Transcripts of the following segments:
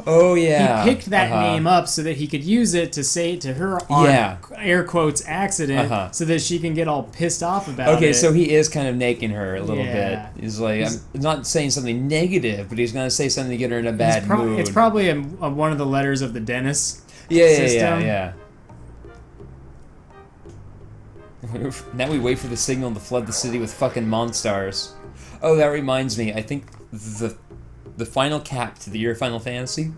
Oh yeah. He picked that name up so that he could use it to say it to her on air quotes accident, so that she can get all pissed off about it. Okay, so he is kind of naking her a little bit. He's like, I'm not saying something negative, but he's gonna say something to get her in a bad mood. It's probably one of the letters of the dentist. Yeah. Now we wait for the signal to flood the city with fucking monsters. Oh, that reminds me. I think the final cap to the year of Final Fantasy,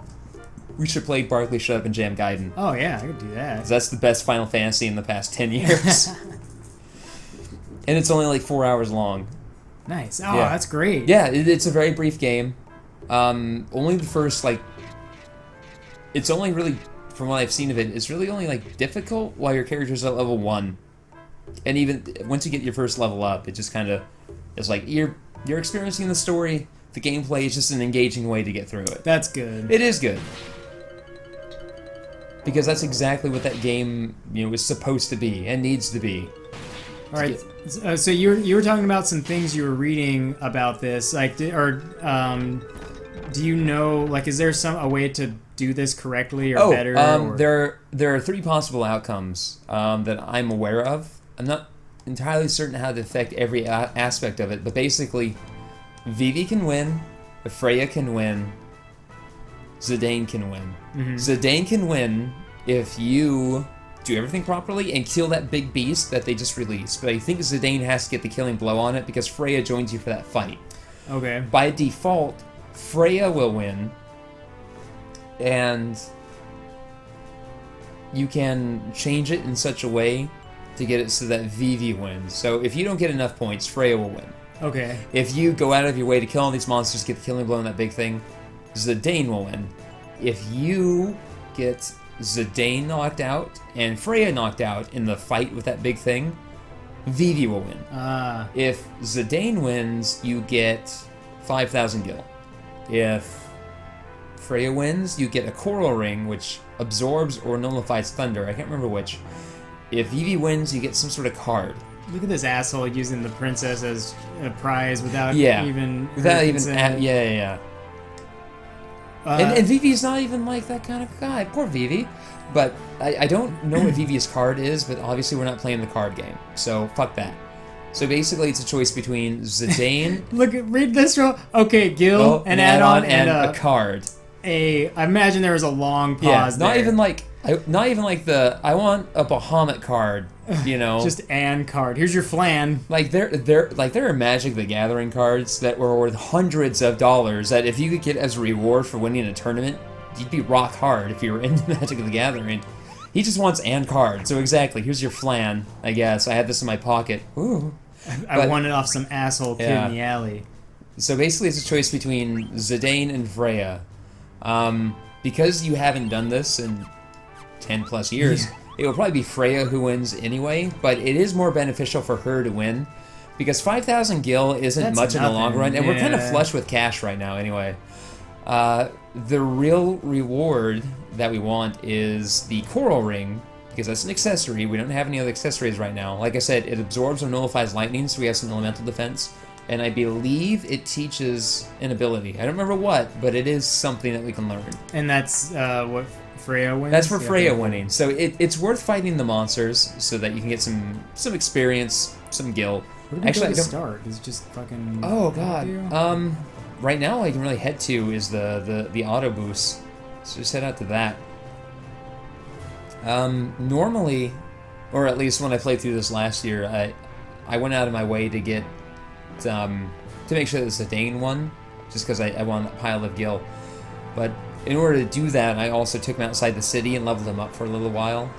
we should play Barkley Shut Up and Jam Gaiden. Oh yeah, I could do that. 'Cause that's the best Final Fantasy in the past 10 years. And it's only like 4 hours long. Nice. Oh, that's great. Yeah, it's a very brief game. Only the first, like... It's only really, from what I've seen of it, it's really only, like, difficult while your character's at level 1. And even once you get your first level up, it just kind of... It's like, you're experiencing the story... The gameplay is just an engaging way to get through it. That's good. It is good. Because that's exactly what that game, is supposed to be and needs to be. All right. So you were talking about some things you were reading about this, like, do you know, like, is there a way to do this correctly or better? There are 3 possible outcomes that I'm aware of. I'm not entirely certain how to affect every aspect of it, but basically. Vivi can win, Freya can win, Zidane can win. Zidane can win if you do everything properly and kill that big beast that they just released. But I think Zidane has to get the killing blow on it because Freya joins you for that fight. Okay. By default, Freya will win, and you can change it in such a way to get it so that Vivi wins. So if you don't get enough points, Freya will win. Okay. If you go out of your way to kill all these monsters, get the killing blow on that big thing, Zidane will win. If you get Zidane knocked out and Freya knocked out in the fight with that big thing, Vivi will win. If Zidane wins, you get 5,000 gil. If Freya wins, you get a coral ring, which absorbs or nullifies thunder. I can't remember which. If Vivi wins, you get some sort of card. Look at this asshole using the princess as a prize without even... Yeah. And Vivi's not even like that kind of guy. Poor Vivi. But I don't know what Vivi's card is, but obviously we're not playing the card game. So, fuck that. So basically it's a choice between Zidane... read this real... Okay, Gil, an add-on, and a card. I imagine there was a long pause not there. even like the I want a Bahamut card, Just an card. Here's your flan. Like there are Magic the Gathering cards that were worth hundreds of dollars that if you could get as a reward for winning a tournament, you'd be rock hard if you were into Magic the Gathering. He just wants an card. So exactly, here's your flan, I guess. I had this in my pocket. Ooh. I won it off some asshole kid in the alley. So basically it's a choice between Zidane and Freya. Because you haven't done this in 10 plus years, it will probably be Freya who wins anyway, but it is more beneficial for her to win, because 5,000 gil isn't much in the long run, and we're kind of flush with cash right now anyway. The real reward that we want is the coral ring, because that's an accessory. We don't have any other accessories right now. Like I said, it absorbs or nullifies lightning, so we have some elemental defense. And I believe it teaches an ability. I don't remember what, but it is something that we can learn. And that's what Freya wins? That's for Freya winning. So it's worth fighting the monsters so that you can get some experience, some gil. Where do we go to start? Is it just fucking... Oh, God. Right now all I can really head to is the auto boost. So just head out to that. Normally, or at least when I played through this last year, I went out of my way to get... to make sure that the Zidane won, just because I want a pile of gil. But in order to do that, I also took him outside the city and leveled him up for a little while.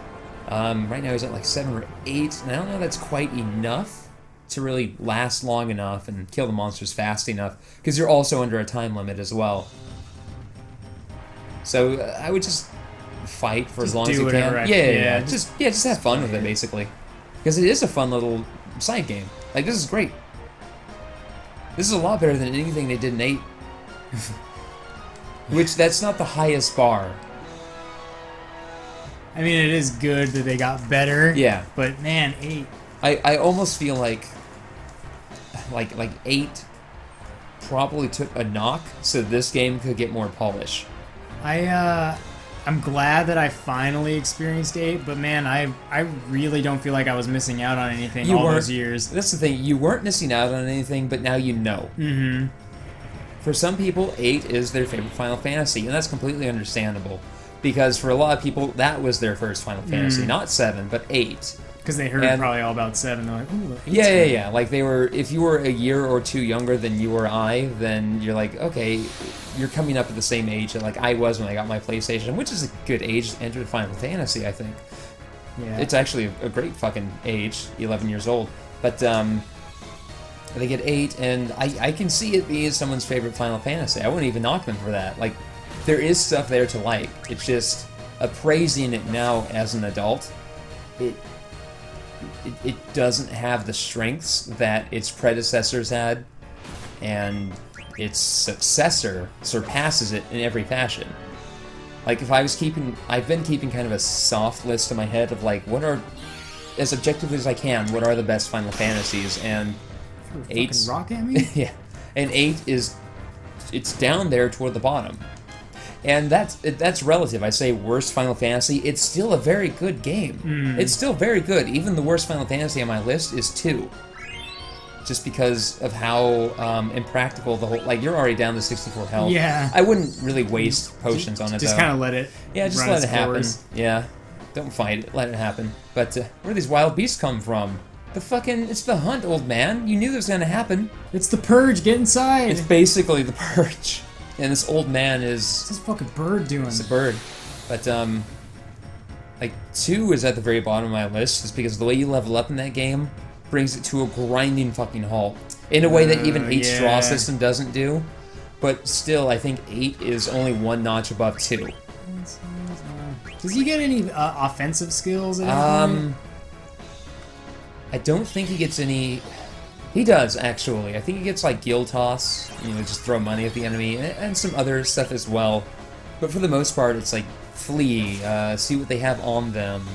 Right now he's at like 7 or 8, and I don't know if that's quite enough to really last long enough and kill the monsters fast enough, because you're also under a time limit as well. So I would just fight for as long as you can. Yeah, just have fun with it, basically. Because it is a fun little side game. Like, this is great. This is a lot better than anything they did in 8. Which, that's not the highest bar. I mean, it is good that they got better. Yeah. But, man, 8. I almost feel like... like 8 probably took a knock, so this game could get more polish. I'm glad that I finally experienced 8, but man, I really don't feel like I was missing out on anything all those years. That's the thing, you weren't missing out on anything, but now you know. Mm-hmm. For some people, 8 is their favorite Final Fantasy, and that's completely understandable. Because for a lot of people, that was their first Final Fantasy. Not 7, but 8. Because they heard probably all about 7. They're like, ooh, yeah. Like, if you were a year or two younger than you or I, then you're like, okay, you're coming up at the same age that, like, I was when I got my PlayStation, which is a good age to enter Final Fantasy, I think. Yeah. It's actually a great fucking age, 11 years old. But, they get 8, and I can see it being someone's favorite Final Fantasy. I wouldn't even knock them for that. Like, there is stuff there to like. It's just appraising it now as an adult. It doesn't have the strengths that its predecessors had, and its successor surpasses it in every fashion. Like, if I've been keeping kind of a soft list in my head of like, what are, as objectively as I can, what are the best Final Fantasies, and 8's rock at me? yeah, and 8 it's down there toward the bottom. And that's relative. I say worst Final Fantasy, it's still a very good game. It's still very good. Even the worst Final Fantasy on my list is 2. Just because of how impractical the whole... Like, you're already down to 64 health. Yeah. I wouldn't really waste potions on it, Just though. kind of let it Yeah, just run let its it happen. course. Yeah. Don't fight it. Let it happen. But where do these wild beasts come from? It's the hunt, old man. You knew this was going to happen. It's the purge. Get inside. It's basically the purge. And this old man is... What's this fucking bird doing? It's a bird. But, like, 2 is at the very bottom of my list, just because the way you level up in that game brings it to a grinding fucking halt. In a way that even 8's draw system doesn't do. But still, I think 8 is only one notch above 2. Does he get any offensive skills at any point? I don't think he gets any... He does, actually. I think he gets, like, Guild Toss, just throw money at the enemy, and some other stuff as well. But for the most part, it's like, flee, see what they have on them,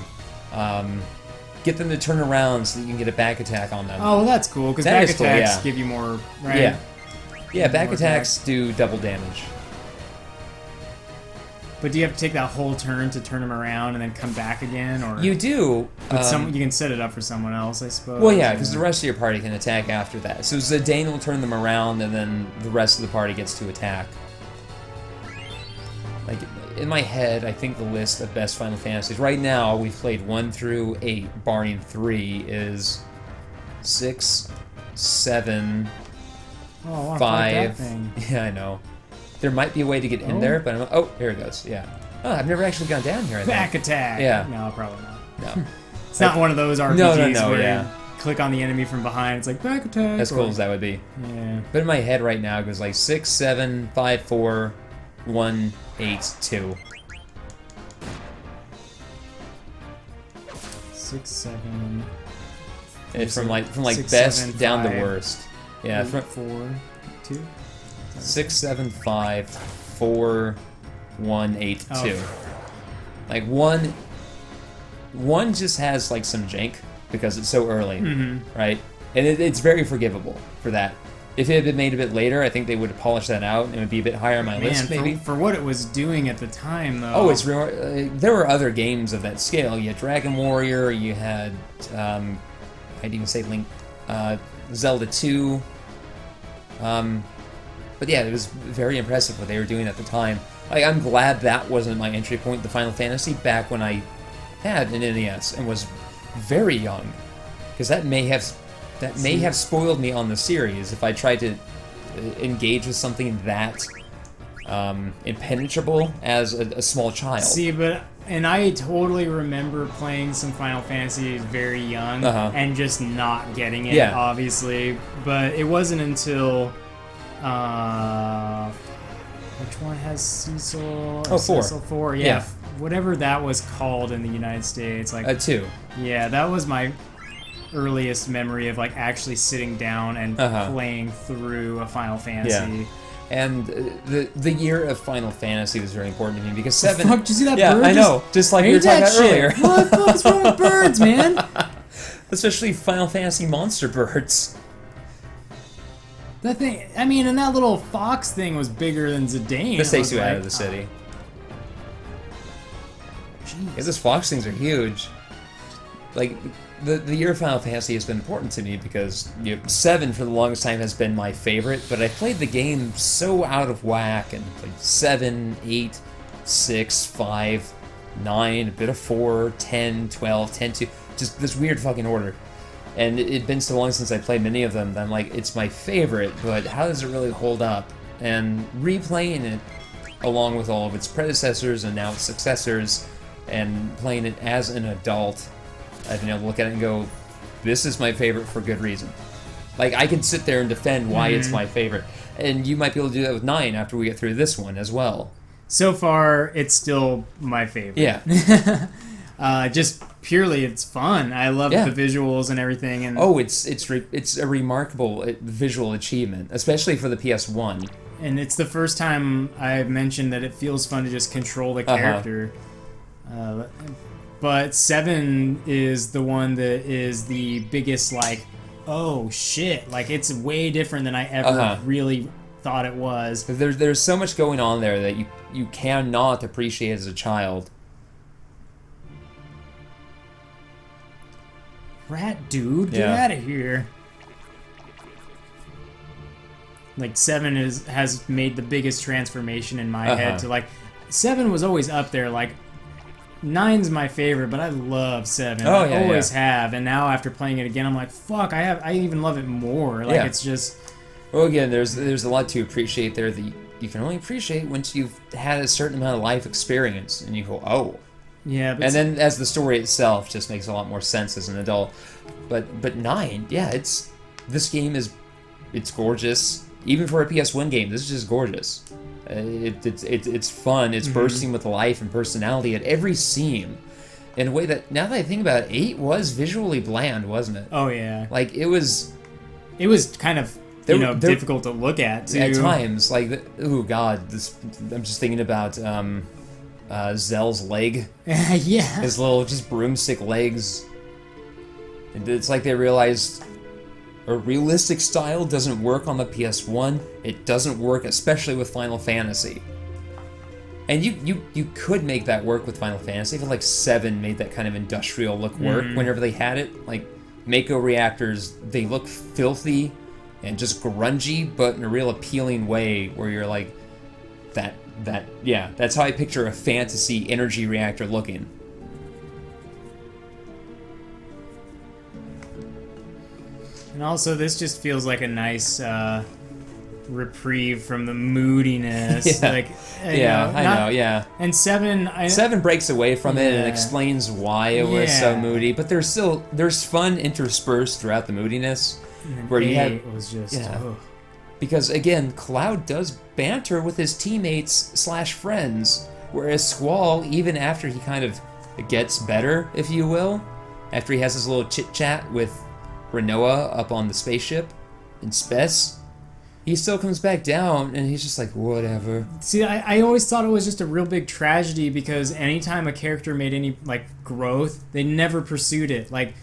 get them to turn around so that you can get a back attack on them. Oh, well, that's cool, because back attacks give you more, right? Yeah, back attacks do double damage. But do you have to take that whole turn to turn them around and then come back again, or you do? But you can set it up for someone else, I suppose. Well, yeah, because the rest of your party can attack after that. So Zidane will turn them around, and then the rest of the party gets to attack. Like, in my head, I think the list of best Final Fantasies right now, we've played 1 through 8, barring 3, is 6, 7, 5. Yeah, I know. There might be a way to get in there, but here it goes. Yeah. Oh, I've never actually gone down here. Back attack. Yeah. No, probably not. No. It's not one of those RPGs where you click on the enemy from behind. It's like back attack. As cool as that would be. Yeah. But in my head right now, it goes like 6, 7, 5, 4, 1, 8, 2. 6, 7. And from like 6, best 7, down 5, to worst. Yeah. 4, 2. 6, 7, 5, 4, 1, 8, 2. Like one just has like some jank because it's so early, right? And it's very forgivable for that. If it had been made a bit later, I think they would have polished that out and it would be a bit higher on my list, maybe. For what it was doing at the time, though. Oh, it's real. There were other games of that scale. You had Dragon Warrior. You had I'd even say Link, Zelda 2. But yeah, it was very impressive what they were doing at the time. I'm glad that wasn't my entry point to Final Fantasy back when I had an NES and was very young, because that may have spoiled me on the series if I tried to engage with something that impenetrable as a small child. See, and I totally remember playing some Final Fantasy very young and just not getting it, obviously. But it wasn't until which one has Cecil? Oh, 4. Cecil 4, yeah. Whatever that was called in the United States, like 2. Yeah, that was my earliest memory of like actually sitting down and playing through a Final Fantasy. Yeah. And the year of Final Fantasy was very important to me because 7. Fuck, did you see that bird? Yeah, I know. Just like we were talking about earlier. What the fuck is wrong with birds, man? Especially Final Fantasy monster birds. The thing, I mean, and that little fox thing was bigger than Zidane. This takes you out of the city. Yeah, those fox things are huge. Like, the year of Final Fantasy has been important to me because 7 for the longest time has been my favorite, but I played the game so out of whack and played 7, 8, 6, 5, 9, a bit of 4, 10, 12, 10, 2, just this weird fucking order. And it'd been so long since I played many of them that I'm like, it's my favorite, but how does it really hold up? And replaying it along with all of its predecessors and now its successors, and playing it as an adult, I've been able to look at it and go, this is my favorite for good reason. Like, I can sit there and defend why it's my favorite. And you might be able to do that with 9 after we get through this one as well. So far, it's still my favorite. Yeah. Just purely, it's fun. I love the visuals and everything. And it's a remarkable visual achievement, especially for the PS1. And it's the first time I've mentioned that it feels fun to just control the character. But 7 is the one that is the biggest, like, oh shit, like it's way different than I ever really thought it was. There's so much going on there that you cannot appreciate as a child. Rat dude, get out of here. Like 7 has made the biggest transformation in my head to like 7 was always up there. Like 9's my favorite, but I love 7. I always have, and now after playing it again, I'm like, fuck, I even love it more. Like it's just. Well, again, there's a lot to appreciate there that you can only appreciate once you've had a certain amount of life experience, and you go, oh. Yeah, but and then as the story itself just makes a lot more sense as an adult. But 9, this game it's gorgeous. Even for a PS1 game, this is just gorgeous. It's fun. It's bursting with life and personality at every seam, in a way that, now that I think about it, 8 was visually bland, wasn't it? Oh yeah. Like it was kind of difficult to look at too. At times. Like oh god, I'm just thinking about Zell's leg. Yeah. His little just broomstick legs. It's like they realized a realistic style doesn't work on the PS1. It doesn't work, especially with Final Fantasy. And you could make that work with Final Fantasy. I feel like 7 made that kind of industrial look work whenever they had it. Like, Mako reactors, they look filthy and just grungy, but in a real appealing way where you're like, that's how I picture a fantasy energy reactor looking. And also, this just feels like a nice reprieve from the moodiness. Yeah. Like, I know. And 7, 7 breaks away from it and explains why it was so moody, but there's fun interspersed throughout the moodiness. Where you have, it was just because again, Cloud does banter with his teammates / friends, whereas Squall, even after he kind of gets better, if you will, after he has his little chit chat with Renoa up on the spaceship in Spess, he still comes back down and he's just like, whatever. See, I always thought it was just a real big tragedy because anytime a character made any like growth, they never pursued it. Like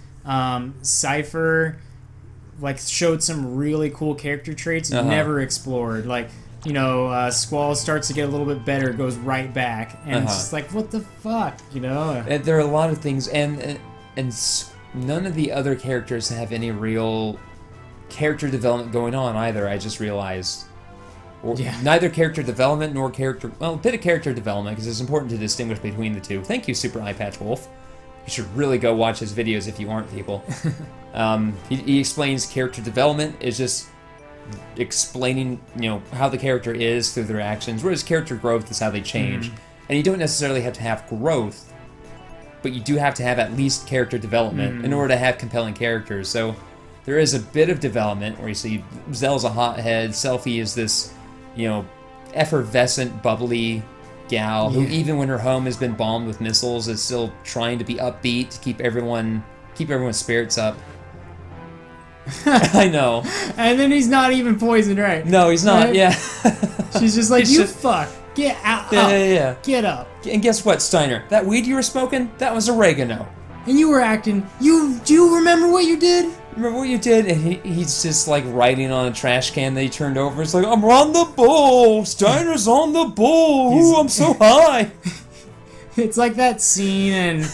Cypher like showed some really cool character traits never explored. Like, Squall starts to get a little bit better, goes right back, and it's just like, what the fuck, And there are a lot of things, and none of the other characters have any real character development going on either, I just realized. Neither character development nor a bit of character development, because it's important to distinguish between the two. Thank you, Super Eye Patch Wolf. You should really go watch his videos if you aren't, people. He explains character development is just explaining, how the character is through their actions, whereas character growth is how they change. And you don't necessarily have to have growth, but you do have to have at least character development in order to have compelling characters. So there is a bit of development where you see Zell's a hothead, Selphie is this, effervescent, bubbly gal who, even when her home has been bombed with missiles, is still trying to be upbeat to keep everyone's spirits up. I know. And then he's not even poisoned, right? No, he's not. Right? Yeah. She's just like, fuck, get out. Yeah. Get up. And guess what, Steiner? That weed you were smoking, that was oregano. And you were acting. Do you remember what you did? remember what you did? And he's just like writing on a trash can that he turned over. It's like, I'm on the bull. Steiner's on the bull. Ooh, I'm so high. It's like that scene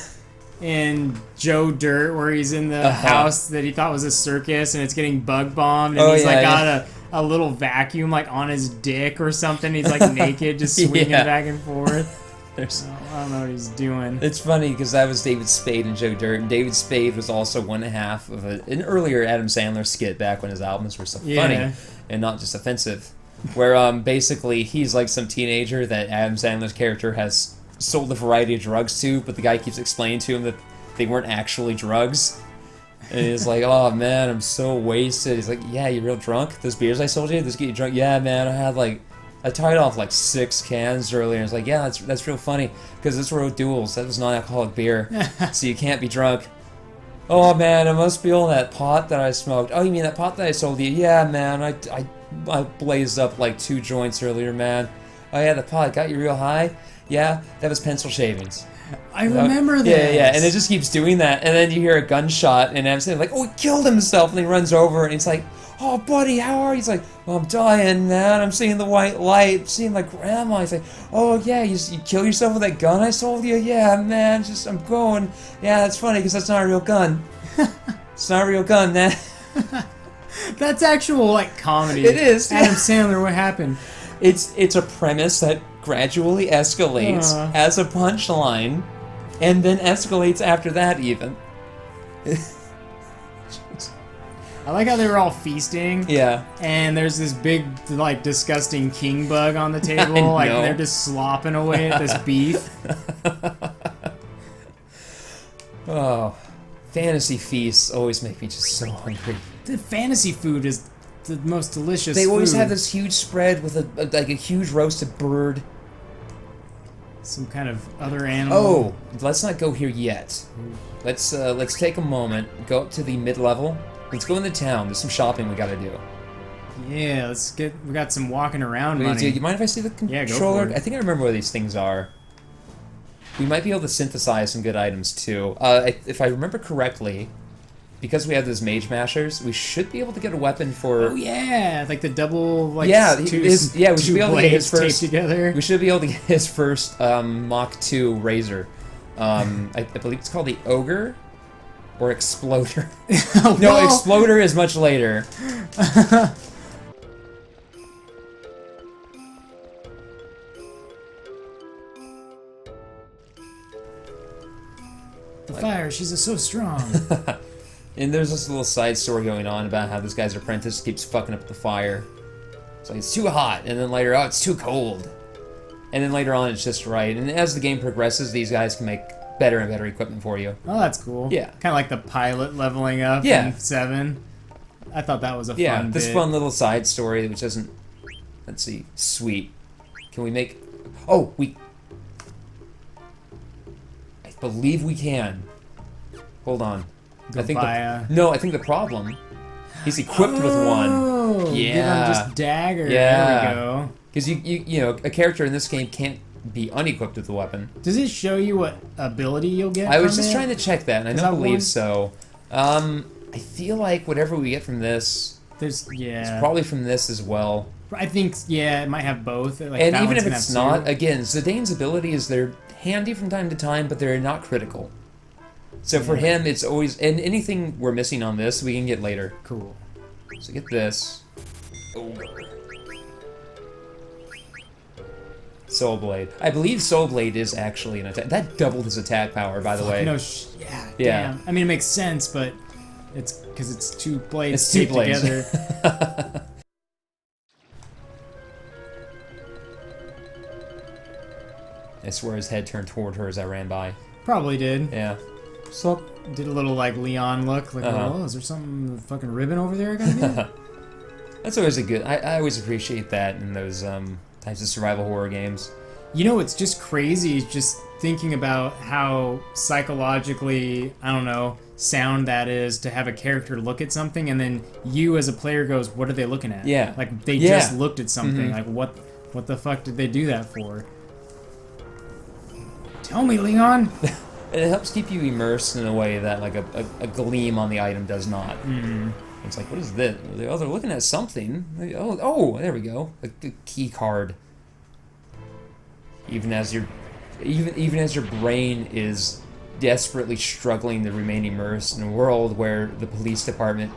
in Joe Dirt where he's in the house that he thought was a circus and it's getting bug bombed and he's got a little vacuum like on his dick or something. He's like naked, just swinging back and forth. I don't know what he's doing. It's funny because that was David Spade and Joe Dirt, and David Spade was also one half of an earlier Adam Sandler skit back when his albums were so funny and not just offensive, where basically he's like some teenager that Adam Sandler's character has sold a variety of drugs to, but the guy keeps explaining to him that they weren't actually drugs. And he's like, oh man, I'm so wasted. He's like, yeah, you real drunk? Those beers I sold you, those get you drunk? Yeah, man, I tied off like 6 cans earlier. And it's like, yeah, that's real funny because it's Road Duels. That was non-alcoholic beer, so you can't be drunk. Oh man, it must be all that pot that I smoked. Oh, you mean that pot that I sold you? Yeah, man, I blazed up like 2 joints earlier, man. Oh yeah, the pot got you real high. Yeah, that was pencil shavings. I remember this. Yeah, and it just keeps doing that, and then you hear a gunshot, and I'm saying like, oh, he killed himself, and he runs over, and he's like, oh, buddy, how are you? He's like, oh, I'm dying, man. I'm seeing the white light. I'm seeing my grandma. He's like, oh, yeah, you kill yourself with that gun I sold you? Yeah, man, I'm going. Yeah, that's funny, because that's not a real gun. It's not a real gun, man. That's actual, like, comedy. It is. Adam Sandler, what happened? It's a premise that gradually escalates as a punchline, and then escalates after that, even. I like how they were all feasting. Yeah. And there's this big, like, disgusting king bug on the table. Like, they're just slopping away at this beef. Oh. Fantasy feasts always make me just so hungry. The fantasy food is the most delicious They always food. have this huge spread with a huge roasted bird. Some kind of other animal. Oh, let's not go here yet. Let's take a moment, go up to the mid-level. Let's go in the town. There's some shopping we gotta do. Yeah, we got some walking around money. Do you mind if I see the controller? Yeah, go for it. I think I remember where these things are. We might be able to synthesize some good items too. If I remember correctly, because we have those mage mashers, we should be able to get a weapon for. Oh yeah, like the double like we should be able to get his first. Together. We should be able to get his first Mach 2 razor. I believe it's called the Ogre or Exploder. No, Exploder is much later. The fire, she's so strong. And there's this little side story going on about how this guy's apprentice keeps fucking up the fire. It's like, it's too hot, and then later, oh, it's too cold. And then later on, it's just right. And as the game progresses, these guys can make better and better equipment for you. Oh, that's cool. Yeah. Kind of like the pilot leveling up in 7. I thought that was a fun bit. This fun little side story, which isn't, let's see, sweet. Can we make, oh, I believe we can. Hold on. I think I think the problem, he's equipped with one. Yeah. Give him just dagger. Yeah. There we go. Because you know, a character in this game can't be unequipped with a weapon. Does it show you what ability you'll get? I was just trying to check that, and I don't believe so. I feel like whatever we get from this, it's probably from this as well. I think it might have both. Like, and even if it's not, again, Zidane's abilities, they're handy from time to time, but they're not critical. So for him, it's always, and anything we're missing on this, we can get later. Cool. So get this. Soul Blade. I believe Soul Blade is actually an attack. That doubled his attack power, by the way. No, yeah. Damn. I mean, it makes sense, but it's because it's 2 blades taped together. I swear his head turned toward her as I ran by. Probably did. Yeah. So did a little like Leon look, like, oh, is there some fucking ribbon over there I gotta be? That's always a good. I always appreciate that in those types of survival horror games. You know, it's just crazy just thinking about how psychologically, I don't know, sound that is to have a character look at something and then you as a player goes, what are they looking at? Yeah. Like they just looked at something. Like what the fuck did they do that for? Tell me, Leon. it helps keep you immersed in a way that like a gleam on the item does not. It's like, what is this? Oh, they're looking at something. Oh, there we go. A key card. Even as your brain is desperately struggling to remain immersed in a world where the police department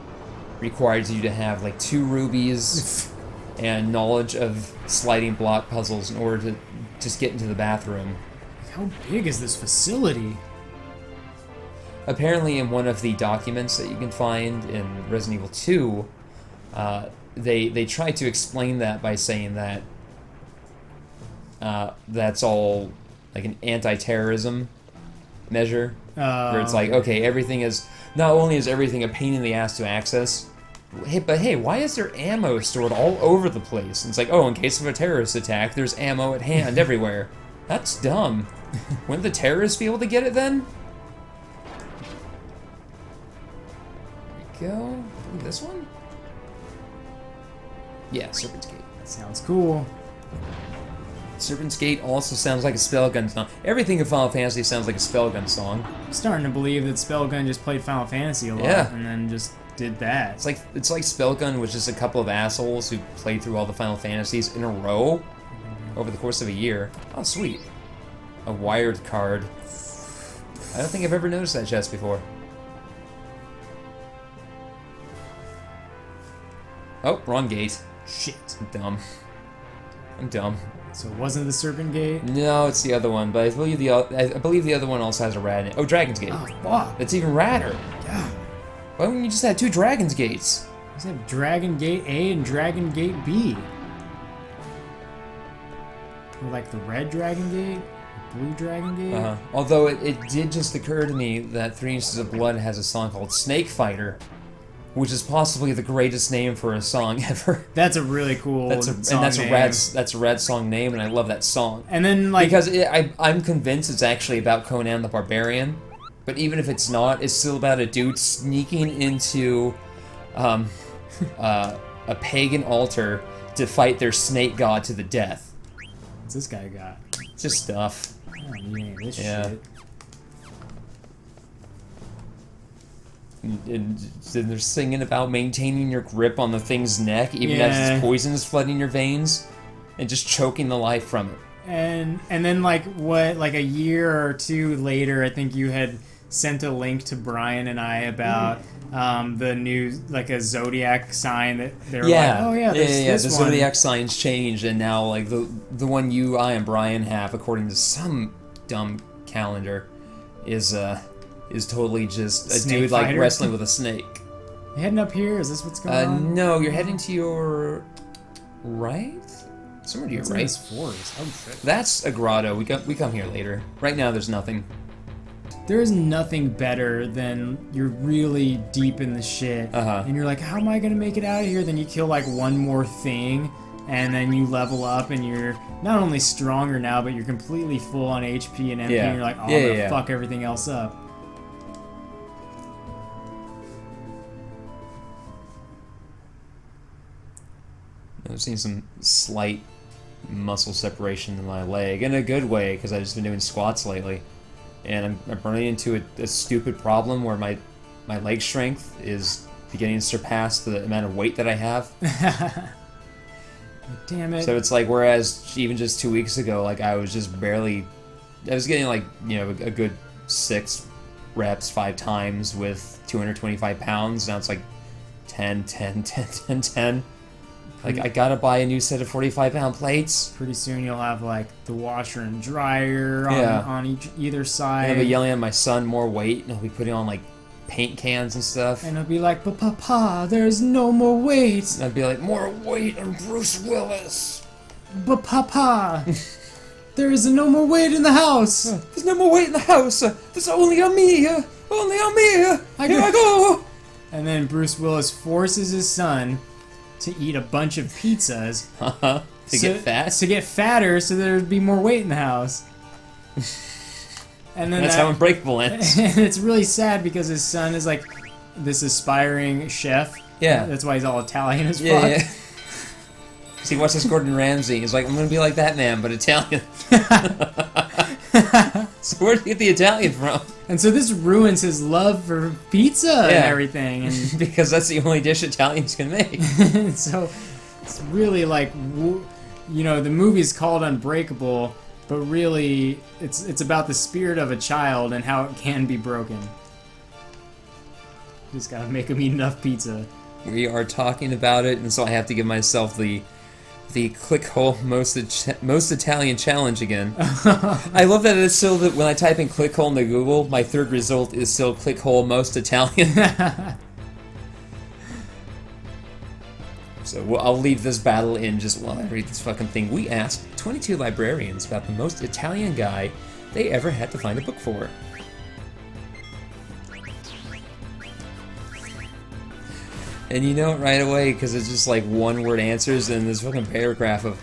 requires you to have like 2 rubies and knowledge of sliding block puzzles in order to just get into the bathroom. How big is this facility? Apparently, in one of the documents that you can find in Resident Evil 2, they try to explain that by saying that that's all like an anti-terrorism measure, where it's like, okay, everything is, not only is everything a pain in the ass to access, but hey, why is there ammo stored all over the place? And it's like, oh, in case of a terrorist attack, there's ammo at hand everywhere. That's dumb. Wouldn't the terrorists be able to get it then? There we go. Ooh, this one? Yeah, Serpent's Gate. Sounds cool. Serpent's Gate also sounds like a Spellgun song. Everything in Final Fantasy sounds like a Spellgun song. I'm starting to believe that Spellgun just played Final Fantasy a lot and then just did that. It's like Spellgun was just a couple of assholes who played through all the Final Fantasies in a row over the course of a year. Oh, sweet. A wired card. I don't think I've ever noticed that chest before. Oh, wrong gate. Shit. I'm dumb. So it wasn't the Serpent Gate? No, it's the other one, but I believe the other one also has a rad in it. Oh, Dragon's Gate. Oh, fuck. That's even radder. Yeah. Why wouldn't you just have 2 Dragon's Gates? I just have Dragon Gate A and Dragon Gate B. Or like the red Dragon Gate, the blue Dragon Gate. Although it did just occur to me that 3 Inches of Blood has a song called Snake Fighter, which is possibly the greatest name for a song ever. That's a really cool song name. That's a rad song name, and I love that song. And then like because I'm convinced it's actually about Conan the Barbarian, but even if it's not, it's still about a dude sneaking into a pagan altar to fight their snake god to the death. What's this guy got? It's just stuff. I don't need any of this shit. And they're singing about maintaining your grip on the thing's neck, even as its poison is flooding your veins, and just choking the life from it. And then like a year or 2 later, I think you had sent a link to Brian and I about the new like a zodiac sign that they were like, oh yeah, this the one. zodiac signs changed, and now like the one you, I, and Brian have, according to some dumb calendar, is totally just a snake dude fighter? like wrestling with a snake. You heading up here? Is this what's going on? No, you're heading to your right. Somewhere to your right. This forest? Oh shit. That's a grotto. We come here later. Right now, there's nothing. There is nothing better than you're really deep in the shit, and you're like, how am I gonna make it out of here? Then you kill like one more thing, and then you level up, and you're not only stronger now, but you're completely full on HP and MP, and you're like, oh, I'm gonna fuck everything else up. I've seen some slight muscle separation in my leg, in a good way, because I've just been doing squats lately. And I'm running into a stupid problem where my leg strength is beginning to surpass the amount of weight that I have. Damn it. So it's like, whereas even just 2 weeks ago, like I was just barely, I was getting like, you know, a good 6 reps 5 times with 225 pounds. Now it's like 10, 10, 10, 10, 10. Like, I gotta buy a new set of 45-pound plates. Pretty soon you'll have, like, the washer and dryer on either side. And I'll be yelling at my son more weight, and he'll be putting on, like, paint cans and stuff. And he'll be like, but Papa, there's no more weight. And I'd be like, more weight on Bruce Willis. But Papa, there is no more weight in the house. There's no more weight in the house. There's only on me. Only on me. Here I go. And then Bruce Willis forces his son to eat a bunch of pizzas to get fat? To get fatter so there'd be more weight in the house. And then that's how Unbreakable ends. And it's really sad because his son is like this aspiring chef. Yeah. That's why he's all Italian as fuck. Yeah. See, watch this Gordon Ramsay. He's like, I'm gonna be like that man, but Italian. So where'd you get the Italian from? And so this ruins his love for pizza and everything. And because that's the only dish Italians can make. so it's really like, you know, the movie's called Unbreakable, but really it's about the spirit of a child and how it can be broken. Just gotta make him eat enough pizza. We are talking about it, and so I have to give myself the clickhole most Italian challenge again. I love that it's still that when I type in clickhole into Google, my third result is still clickhole most Italian. So I'll leave this battle in just while I read this fucking thing. We asked 22 librarians about the most Italian guy they ever had to find a book for. And you know it right away because it's just like one-word answers in this fucking paragraph of...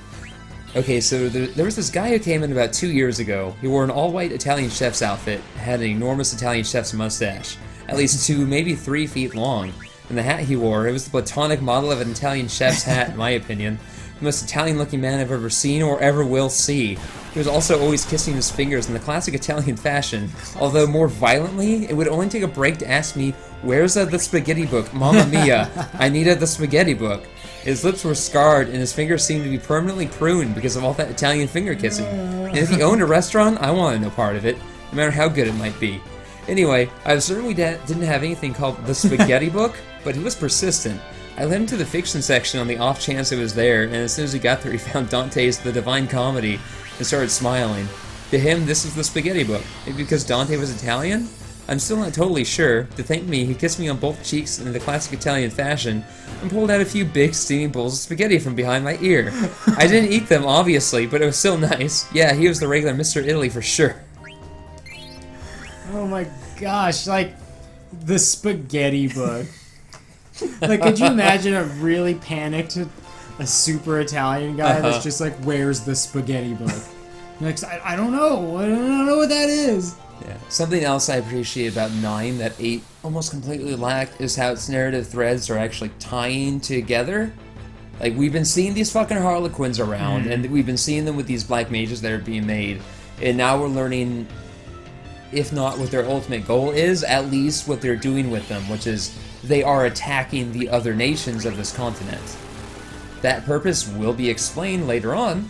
Okay, so there was this guy who came in about 2 years ago. He wore an all-white Italian chef's outfit, had an enormous Italian chef's mustache, at least 2, maybe 3 feet long. And the hat he wore, it was the platonic model of an Italian chef's hat, in my opinion. The most Italian-looking man I've ever seen or ever will see. He was also always kissing his fingers in the classic Italian fashion, although more violently, it would only take a break to ask me, "Where's the spaghetti book? Mamma mia, I needed the spaghetti book." His lips were scarred, and his fingers seemed to be permanently pruned because of all that Italian finger kissing. And if he owned a restaurant, I wanted no part of it, no matter how good it might be. Anyway, I was certain we didn't have anything called the spaghetti book, but he was persistent. I led him to the fiction section on the off chance it was there, and as soon as he got there, he found Dante's The Divine Comedy and started smiling. To him, this was the spaghetti book. Maybe because Dante was Italian? I'm still not totally sure. To thank me, he kissed me on both cheeks in the classic Italian fashion and pulled out a few big steaming bowls of spaghetti from behind my ear. I didn't eat them, obviously, but it was still nice. Yeah, he was the regular Mr. Italy for sure. Oh my gosh, like, the spaghetti book. Like, could you imagine a really panicked, a super Italian guy that's just like, "Where's the spaghetti book?" Like, I don't know. I don't know what that is. Yeah. Something else I appreciate about 9 that 8 almost completely lacked is how its narrative threads are actually tying together. Like, we've been seeing these fucking Harlequins around, and we've been seeing them with these black mages that are being made, and now we're learning, if not what their ultimate goal is, at least what they're doing with them, which is they are attacking the other nations of this continent. That purpose will be explained later on,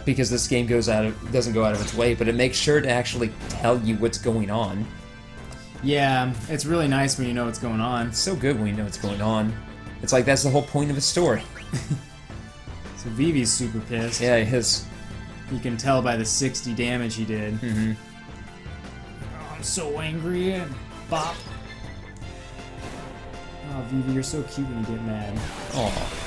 because this game doesn't go out of its way, but it makes sure to actually tell you what's going on. Yeah, it's really nice when you know what's going on. It's so good when you know what's going on. It's like that's the whole point of a story. So Vivi's super pissed. Yeah, he is. You can tell by the 60 damage he did. Mm-hmm. Oh, I'm so angry. And bop. Oh, Vivi, you're so cute when you get mad. Aw.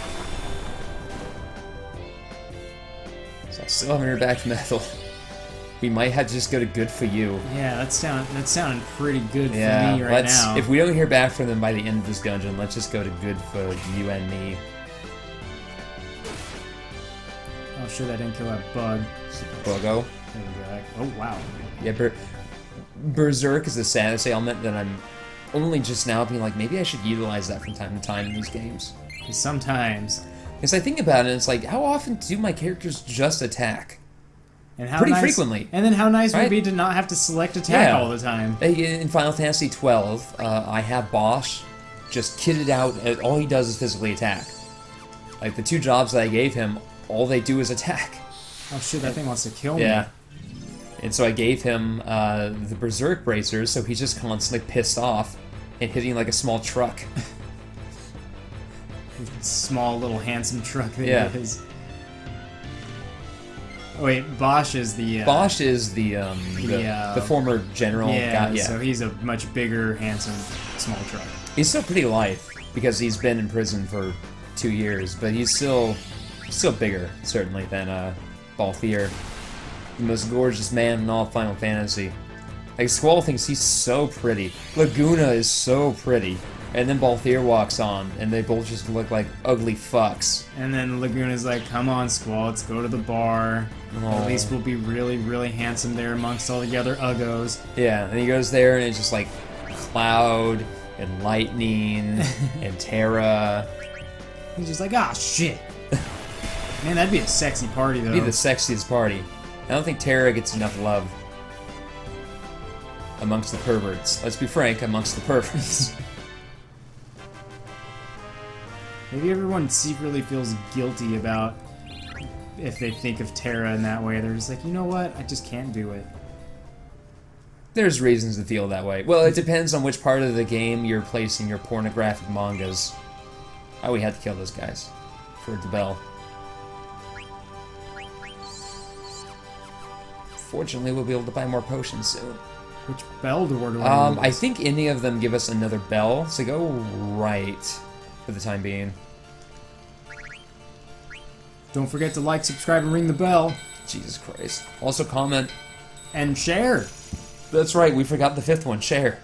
So I still haven't heard back from Ethel. We might have to just go to Good For You. Yeah, that's sounding pretty good for me right now. If we don't hear back from them by the end of this dungeon, let's just go to Good For You and Me. Oh, sure, that didn't kill that bug. Buggo. There we go. Oh, wow. Yeah, Berserk is the saddest ailment that I'm only just now being like, maybe I should utilize that from time to time in these games. Sometimes. Because I think about it, and it's like, how often do my characters just attack? And how Pretty nice, frequently. And then how nice would Right? it be to not have to select attack all the time? In Final Fantasy XII, I have Bosch just kitted out, all he does is physically attack. Like, the 2 jobs that I gave him, all they do is attack. Oh shit, that thing wants to kill me. Yeah. And so I gave him the Berserk bracers, so he's just constantly pissed off and hitting like a small truck. Small little handsome truck that Yeah. is. Oh wait, Bosch is the... Bosch is the former general guy. Yeah, so he's a much bigger, handsome, small truck. he's still pretty lithe because he's been in prison for 2 years, but he's still bigger, certainly, than Balthier, the most gorgeous man in all Final Fantasy. Like, Squall thinks he's so pretty. Laguna is so pretty. And then Balthier walks on, and they both just look like ugly fucks. And then Laguna's like, "Come on, Squall, let's go to the bar. Aw. At least we'll be really, really handsome there amongst all the other uggos." Yeah, and he goes there, and it's just like Cloud, and Lightning, and Terra. He's just like, "Ah, shit." Man, that'd be a sexy party, though. It'd be the sexiest party. I don't think Terra gets enough love. amongst the perverts. Let's be frank, amongst the perverts. Maybe everyone secretly feels guilty about if they think of Terra in that way. They're just like, you know what? I just can't do it. There's reasons to feel that way. Well, it depends on which part of the game you're placing your pornographic mangas. Oh, we had to kill those guys for the bell. Fortunately, we'll be able to buy more potions soon. Which bell do we I think any of them give us another bell, so go right for the time being. Don't forget to like, subscribe, and ring the bell. Jesus Christ. Also comment. And share. That's right, we forgot the fifth one, share.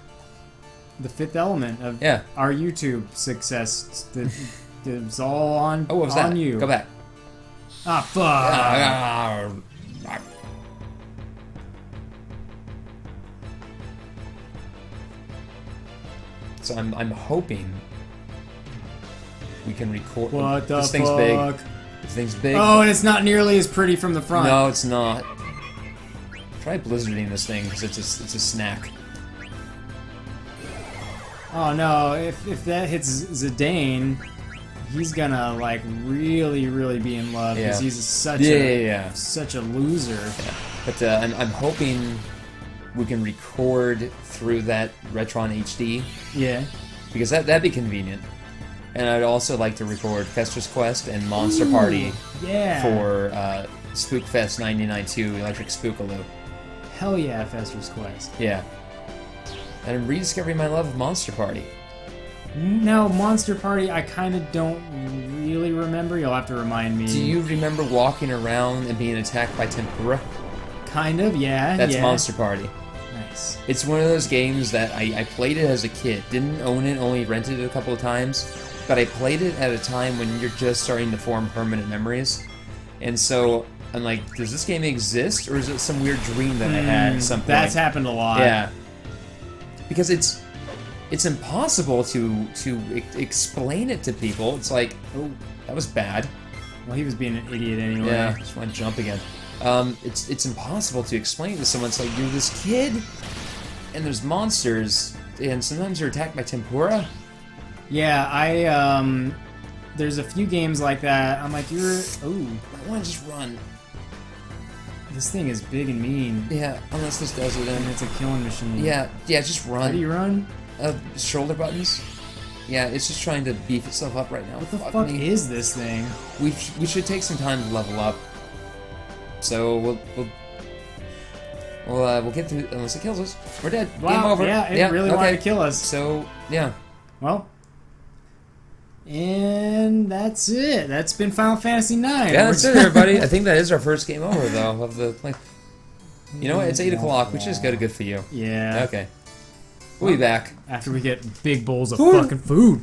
The fifth element of our YouTube success. It's all on, what was that? you. Go back. Ah, fuck. So I'm hoping we can record. What the this thing's fuck? big. This thing's big. Oh, and it's not nearly as pretty from the front. No, it's not. Try blizzarding this thing because it's a snack. Oh no! If that hits Zidane, he's gonna like really be in love because he's such a loser. Yeah. But I'm hoping we can record through that Retron HD. Yeah. Because that'd be convenient. And I'd also like to record Fester's Quest and Monster Party for Spookfest 99.2 Electric Spookaloo. Hell yeah, Fester's Quest. Yeah. And I'm rediscovering my love of Monster Party. No, Monster Party I kind of don't really remember. You'll have to remind me. Do you remember walking around and being attacked by tempura? Kind of, yeah. That's Monster Party. Nice. It's one of those games that I played it as a kid. Didn't own it, only rented it a couple of times. But I played it at a time when you're just starting to form permanent memories. And so I'm like, does this game exist? Or is it some weird dream that I had at some point? That's happened a lot. Yeah. Because it's impossible to explain it to people. It's like, oh, that was bad. Well, he was being an idiot anyway. Yeah, just want to jump again. It's impossible to explain to someone. It's like, you're this kid, and there's monsters, and sometimes you're attacked by tempura. Yeah, there's a few games like that. I'm like, I want to just run. This thing is big and mean. Yeah, unless this does it, then it's a killing machine. Yeah, just run. How do you run? Shoulder buttons. Yeah, it's just trying to beef itself up right now. What the fuck is this thing? We should take some time to level up. So we'll get through unless it kills us. We're dead. Wow, Game over. Yeah, it really wanted to kill us. So yeah. Well. And that's it. That's been Final Fantasy IX. Yeah, that's it, everybody. I think that is our first game over, though, of the play. You know what? It's 8 o'clock. We should just go to good for you. Yeah. Okay. We'll be back. After we get big bowls of fucking food.